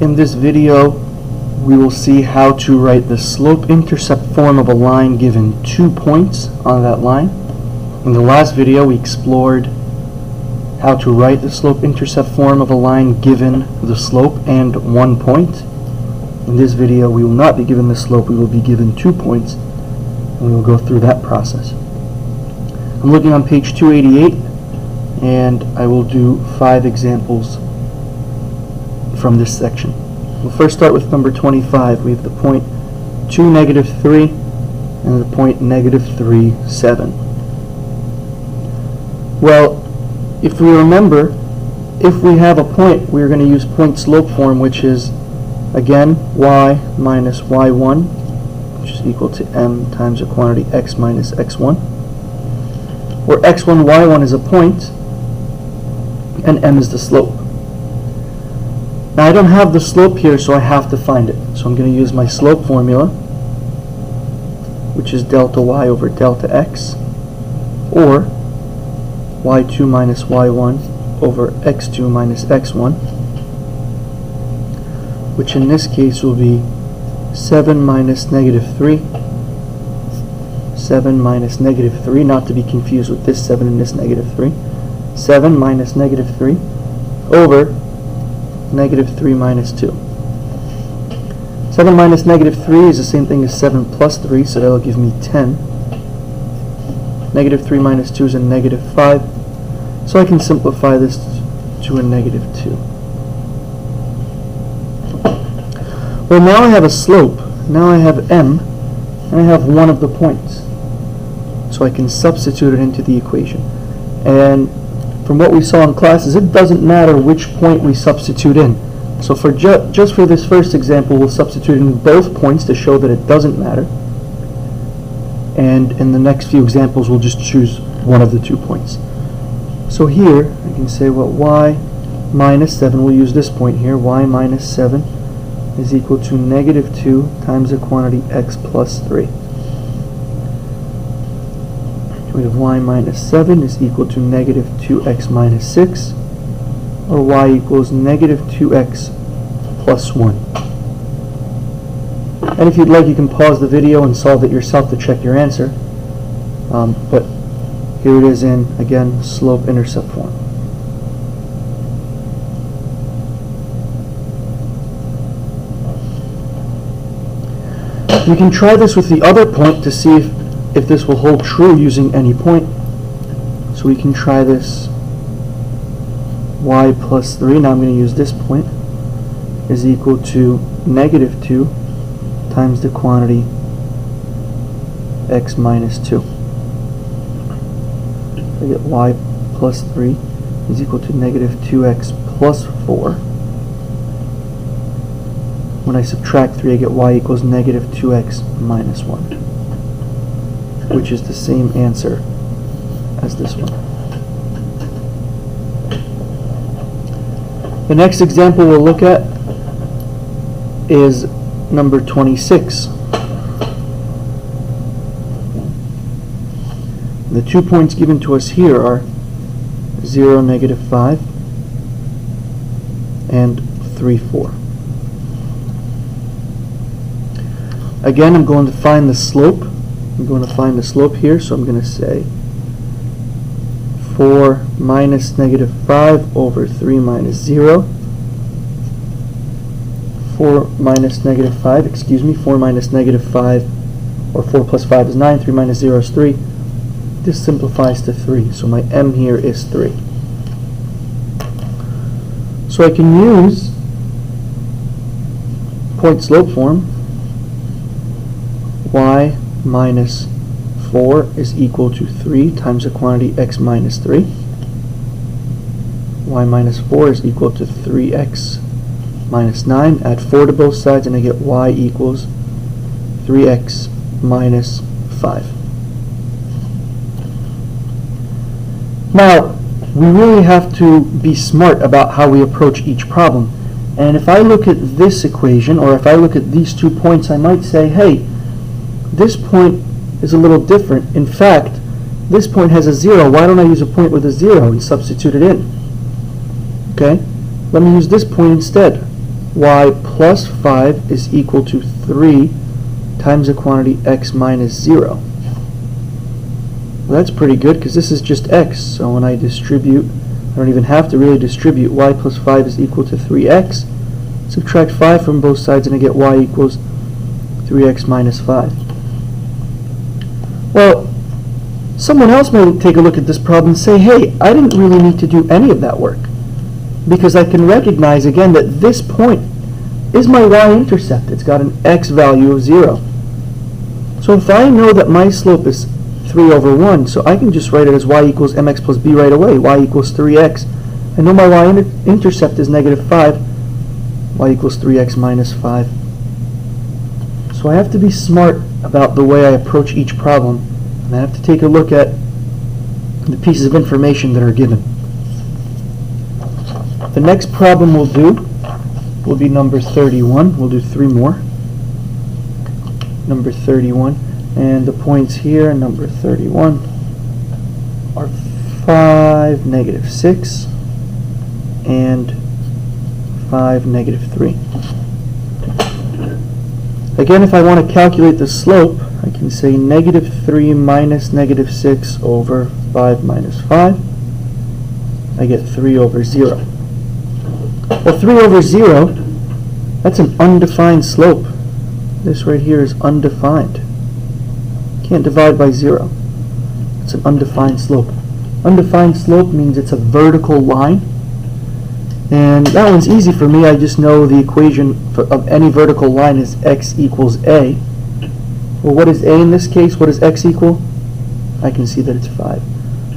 In this video, we will see how to write the slope-intercept form of a line given 2 points on that line. In the last video, we explored how to write the slope-intercept form of a line given the slope and 1 point. In this video, we will not be given the slope, we will be given 2 points, and we will go through that process. I'm looking on page 288, and I will do 5 examples from this section. We'll first start with number 25. We have the point 2, -3, and the point -3, 7. Well, if we remember, if we have a point, we're going to use point slope form, which is, again, y minus y1, which is equal to m times a quantity x minus x1, where x1, y1 is a point, and m is the slope. Now I don't have the slope here, so I have to find it. So I'm going to use my slope formula, which is delta y over delta x, or y2 minus y1 over x2 minus x1, which in this case will be 7 minus -3, 7 minus -3, not to be confused with this 7 and this -3, 7 minus -3 over -3 minus 2. 7 minus -3 is the same thing as 7 plus 3, so that will give me 10. -3 minus 2 is a -5, so I can simplify this to a -2. Well, now I have a slope, now I have m, and I have one of the points. So I can substitute it into the equation. And from what we saw in classes, it doesn't matter which point we substitute in. So for just for this first example, we'll substitute in both points to show that it doesn't matter. And in the next few examples, we'll just choose one of the 2 points. So here, I can say, well, y minus 7, we'll use this point here, y minus 7 is equal to -2 times the quantity x plus 3. We have y minus 7 is equal to -2x minus 6, or y equals -2x plus 1. And if you'd like, you can pause the video and solve it yourself to check your answer. But here it is in, again, slope-intercept form. You can try this with the other point to see if this will hold true using any point. So we can try this y plus 3, now I'm going to use this point, is equal to -2 times the quantity x minus 2. I get y plus 3 is equal to -2x plus 4. When I subtract 3, I get y equals -2x minus 1, which is the same answer as this one. The next example we'll look at is number 26. The 2 points given to us here are 0, -5, and 3, 4. Again, I'm going to find the slope. I'm going to find the slope here, so I'm going to say 4 minus -5 over 3 minus 0. 4 minus -5, excuse me, 4 minus -5, or 4 plus 5 is 9, 3 minus 0 is 3. This simplifies to 3, so my m here is 3. So I can use point slope form. Y minus 4 is equal to 3 times the quantity x minus 3. Y minus 4 is equal to 3x minus 9. Add 4 to both sides and I get y equals 3x minus 5. Now, we really have to be smart about how we approach each problem. And if I look at this equation, or if I look at these 2 points, I might say, hey, this point is a little different. In fact, this point has a 0. Why don't I use a point with a 0 and substitute it in? Okay, let me use this point instead. y plus 5 is equal to 3 times the quantity x minus 0. Well, that's pretty good because this is just x, so when I distribute, I don't even have to really distribute. Y plus 5 is equal to 3x. Subtract 5 from both sides and I get y equals 3x minus 5. Well, someone else may take a look at this problem and say, hey, I didn't really need to do any of that work, because I can recognize again that this point is my y-intercept. It's got an x value of 0. So if I know that my slope is 3 over 1, so I can just write it as y equals mx plus b right away. Y equals 3x. I know my y-intercept is negative 5. Y equals 3x minus 5. So I have to be smart about the way I approach each problem, and I have to take a look at the pieces of information that are given. The next problem we'll do will be number 31. We'll do 3 more. Number 31. And the points here in number 31 are 5, negative 6, and 5, negative 3. Again, if I want to calculate the slope, I can say negative 3 minus negative 6 over 5 minus 5. I get 3 over 0. Well, 3 over 0, that's an undefined slope. This right here is undefined. Can't divide by 0. It's an undefined slope. Undefined slope means it's a vertical line. And that one's easy for me. I just know the equation of any vertical line is x equals a. Well, what is a in this case? What does x equal? I can see that it's 5.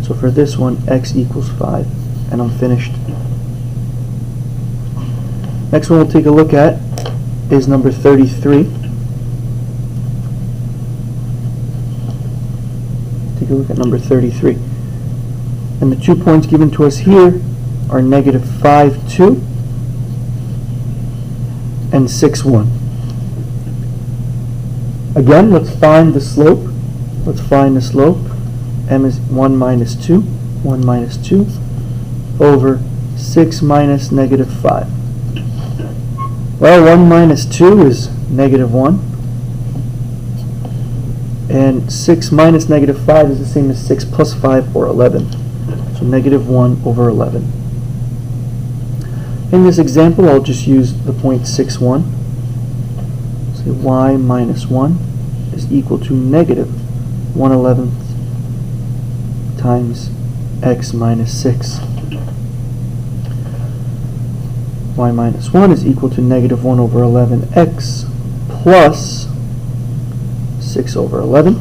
So for this one, x equals 5. And I'm finished. Next one we'll take a look at is number 33. Take a look at number 33. And the 2 points given to us here are negative 5, 2 and 6, 1. Again, let's find the slope. Let's find the slope. M is 1 minus 2, 1 minus 2 over 6 minus negative 5. Well, 1 minus 2 is negative 1. And 6 minus negative 5 is the same as 6 plus 5, or 11. So negative 1 over 11. In this example, I'll just use the point 6, 1. Say y minus 1 is equal to negative 1/11 times x minus 6. Y minus 1 is equal to negative 1 over 11x plus 6 over 11.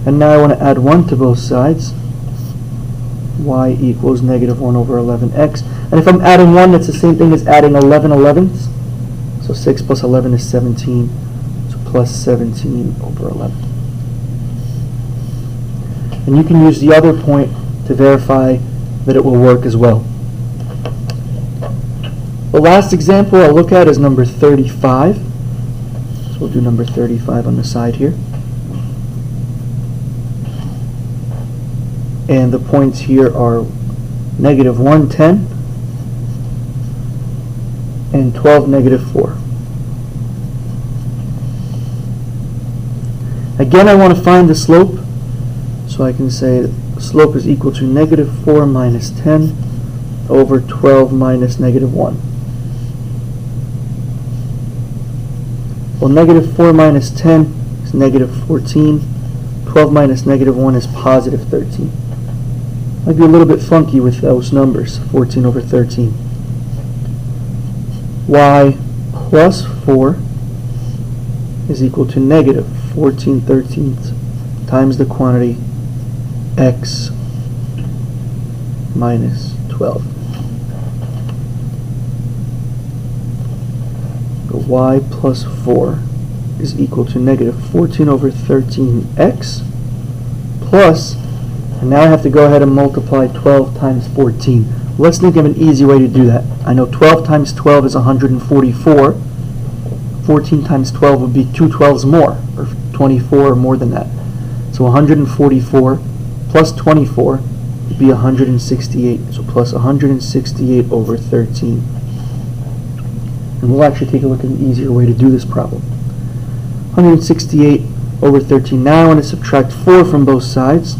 And now I want to add 1 to both sides. Y equals negative 1 over 11x. And if I'm adding 1, that's the same thing as adding 11 11ths. So 6 plus 11 is 17. So plus 17 over 11. And you can use the other point to verify that it will work as well. The last example I'll look at is number 35. So we'll do number 35 on the side here. And the points here are negative 1, 10 and 12, negative 4. Again, I want to find the slope. So I can say the slope is equal to negative 4 minus 10 over 12 minus negative 1. Well, negative 4 minus 10 is negative 14. 12 minus negative 1 is positive 13. Might be a little bit funky with those numbers, 14 over 13. Y plus 4 is equal to negative 14 13ths times the quantity x minus 12. Y plus 4 is equal to negative 14 over 13x plus, and now I have to go ahead and multiply 12 times 14. Let's think of an easy way to do that. I know 12 times 12 is 144. 14 times 12 would be 2 12s more, or 24 or more than that. So 144 plus 24 would be 168. So plus 168 over 13. And we'll actually take a look at an easier way to do this problem. 168 over 13. Now I want to subtract 4 from both sides.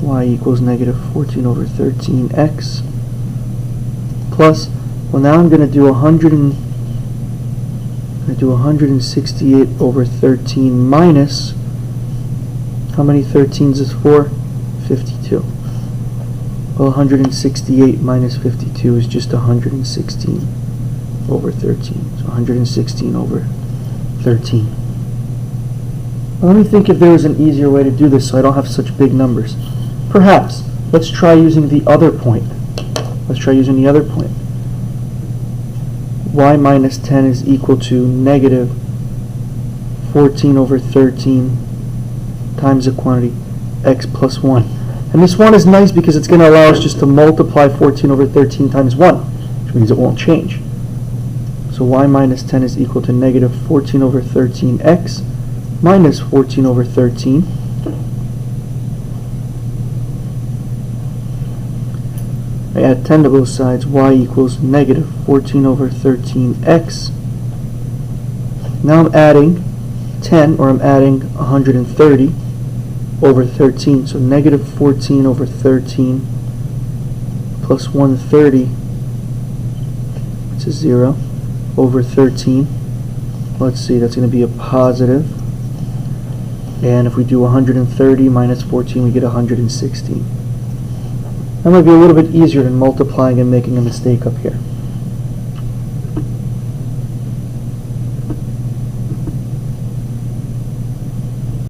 Y equals negative 14 over 13x plus, well, now I'm going to do 168 over 13 minus, how many 13s is 4? 52. Well, 168 minus 52 is just 116 over 13. So 116 over 13. Well, let me think if there was an easier way to do this so I don't have such big numbers. Perhaps. Let's try using the other point. Y minus 10 is equal to negative 14 over 13 times the quantity x plus 1. And this one is nice because it's going to allow us just to multiply 14 over 13 times 1, which means it won't change. So y minus 10 is equal to negative 14 over 13x minus 14 over 13. I add 10 to both sides. Y equals negative 14 over 13x. Now I'm adding 10, or I'm adding 130 over 13. So negative 14 over 13 plus 130, which is 0, over 13. Let's see, that's going to be a positive. And if we do 130 minus 14, we get 116. That might be a little bit easier than multiplying and making a mistake up here.